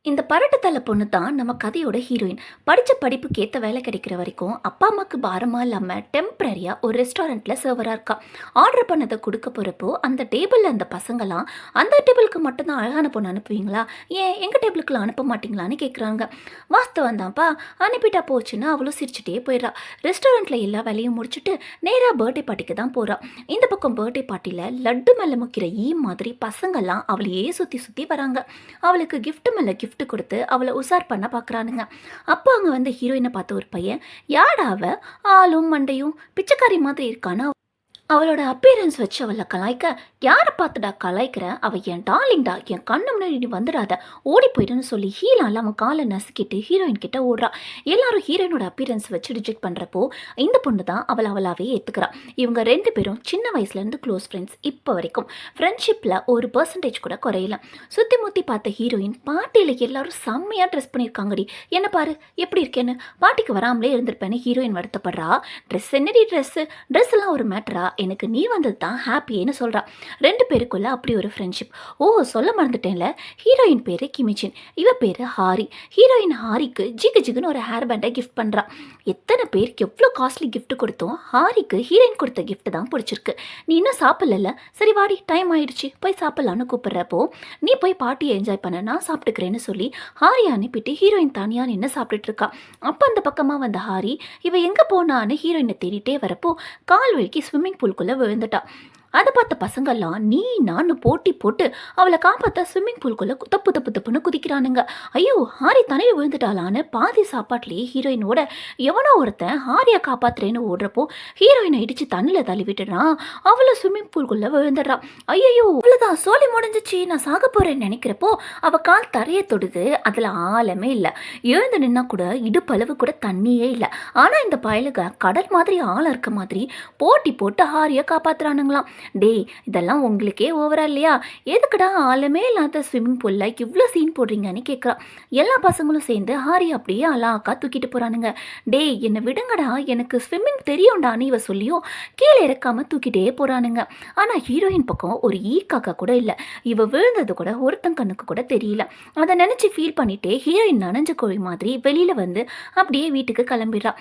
இந்த பரட்டத்தலை பொண்ணு தான் நம்ம கதையோட ஹீரோயின். படிச்ச படிப்புக்கு ஏத்த வேலை கிடைக்கிற வரைக்கும் அப்பா அம்மாக்கு பாரமா இல்லாம டெம்பரரியா ஒரு ரெஸ்டாரண்ட்ல சர்வரா இருக்கா. ஆர்டர் பண்ணதை கொடுக்க போறப்போ அந்த டேபிள்ல அந்த பசங்களாம் அந்த டேபிளுக்கு மட்டும்தான் அழகான பொண்ணு அனுப்புவீங்களா, ஏன் எங்க டேபிளுக்குலாம் அனுப்ப மாட்டீங்களான்னு கேட்குறாங்க. வாஸ்தவம் தான்ப்பா, அனுப்பிட்டா போச்சுன்னு அவளும் சிரிச்சுட்டே போயிடுறா. ரெஸ்டாரண்ட்ல எல்லா வேலையும் முடிச்சுட்டு நேராக பர்த்டே பார்ட்டிக்கு தான் போறா. இந்த பக்கம் பர்த்டே பார்ட்டியில் லட்டு மேலே முக்கிற மாதிரி பசங்கள்லாம் அவளையே சுற்றி சுற்றி வராங்க. அவளுக்கு கிஃப்ட் மேலே கிஃப்ட் கொடுத்து அவளை உசார் பண்ண பார்க்குறானுங்க. அப்போ அங்கே வந்து ஹீரோயினை பார்த்த ஒரு பையன், யாடா அவ ஆளும் மண்டையும் பிச்சைக்காரி மாதிரி இருக்கான்னு அவளோட அப்பியரன்ஸ் வச்சு அவளை கலாய்க்க, யாரை பார்த்துடா கலாய்க்கிற, அவள் என் டார்லிங்டா, என் கண்ணு முன்னாடி நீ வந்துடாத, ஓடி போயிடுன்னு சொல்லி ஹீலால அவன் காலை நசுக்கிட்டு ஹீரோயின் கிட்ட ஓடுறா. எல்லாரும் ஹீரோயினோட அப்பியரன்ஸ் வச்சு ரிஜெக்ட் பண்ணுறப்போ இந்த பொண்ணு தான் அவளாவே ஏற்றுக்கிறா. இவங்க ரெண்டு பேரும் சின்ன வயசுலேருந்து க்ளோஸ் ஃப்ரெண்ட்ஸ். இப்போ வரைக்கும் ஃப்ரெண்ட்ஷிப்பில் ஒரு பர்சன்டேஜ் கூட குறையல. சுற்றி முற்றி பார்த்த ஹீரோயின் பார்ட்டியில் எல்லாரும் செம்மையாக ட்ரெஸ் பண்ணியிருக்காங்கடி, என்ன பாரு எப்படி இருக்கேன்னு. பார்ட்டிக்கு வராமலே இருந்திருப்பேன்னு ஹீரோயின் வருத்தப்படுறா. ட்ரெஸ் என்னடி ட்ரெஸ்ஸு, ட்ரெஸ் எல்லாம் ஒரு மேட்டரா, எனக்கு நீ வந்தது தான் ஹாப்பின்னு சொல்கிறா. ரெண்டு பேருக்குள்ள அப்படி ஒரு ஃப்ரெண்ட்ஷிப். ஓ, சொல்ல மறந்துட்டேன்ல, ஹீரோயின் பேர் கிமிச்சின், இவ பேர் ஹாரி. ஹீரோயின் ஹாரிக்கு ஜிகு ஜிகுன்னு ஒரு ஹேர் பேண்டை கிஃப்ட் பண்ணுறா. எத்தனை பேருக்கு எவ்வளோ காஸ்ட்லி கிஃப்ட் கொடுத்தோம், ஹாரிக்கு ஹீரோயின் கொடுத்த கிஃப்ட் தான் பிடிச்சிருக்கு. நீ இன்னும் சாப்பிடல, சரி வாடி டைம் ஆயிடுச்சு போய் சாப்பிட்லான்னு கூப்பிட்றப்போ, நீ போய் பார்ட்டியை என்ஜாய் பண்ண, நான் சாப்பிட்டுக்கிறேன்னு சொல்லி ஹாரி அனுப்பிட்டு ஹீரோயின் தனியாக நின்று சாப்பிட்டுட்டு இருக்கா. அப்போ அந்த பக்கமாக வந்த ஹாரி இவ எங்கே போனான்னு ஹீரோயினை தேடிட்டே வரப்போ கால் வழுக்கி ஸ்விம்மிங் பூல்குள்ளே விழுந்துட்டா. அதை பார்த்த பசங்கள்லாம் நீ நான் போட்டி போட்டு அவளை காப்பாற்ற ஸ்விம்மிங் பூல்குள்ளே தப்பு தப்பு தப்புன்னு குதிக்கிறானுங்க. ஐயோ, ஹாரி தனியாக விழுந்துட்டாளான்னு பாதி சாப்பாட்லேயே ஹீரோயினோட எவனோ ஒருத்தன் ஹாரியை காப்பாற்றுறேன்னு ஓடுறப்போ ஹீரோயினை இடித்து தண்ணியில் தள்ளி விட்டுறான். அவளை ஸ்விம்மிங் பூல்குள்ளே விழுந்துடுறான். ஐயோ, அவ்வளோதான் சோழி முடிஞ்சிச்சு, நான் சாக போகிறேன்னு நினைக்கிறப்போ அவள் கால் தரையை தொடுது. அதில் ஆழமே இல்லை. எழுந்து நின்னா கூட இடுப்பளவு கூட தண்ணியே இல்லை. ஆனால் இந்த பயலுக கடல் மாதிரி ஆழம் இருக்க மாதிரி போட்டி போட்டு ஹாரியை காப்பாற்றுறானுங்களாம். டே, இதெல்லாம் உங்களுக்கே ஓவரா இல்லையா, எதுக்குடா ஆளுமே இல்லாத ஸ்விம்மிங் பூல்ல இவ்வளோ சீன் போடுறீங்கன்னு கேட்குறா. எல்லா பசங்களும் சேர்ந்து ஹாரி அப்படியே அலாக்கா தூக்கிட்டு போகிறானுங்க. டே, என்னை விடுங்கடா, எனக்கு ஸ்விம்மிங் தெரியும்டான்னு இவ சொல்லியும் கீழே இறக்காம தூக்கிட்டே போகிறானுங்க. ஆனால் ஹீரோயின் பக்கம் ஒரு காக்கா கூட இல்லை. இவ விழுந்தது கூட ஒருத்தன் கண்ணுக்கு கூட தெரியல. அதை நினச்சி ஃபீல் பண்ணிட்டே ஹீரோயின் நனைஞ்ச கோழி மாதிரி வெளியில் வந்து அப்படியே வீட்டுக்கு கிளம்பிடுறா.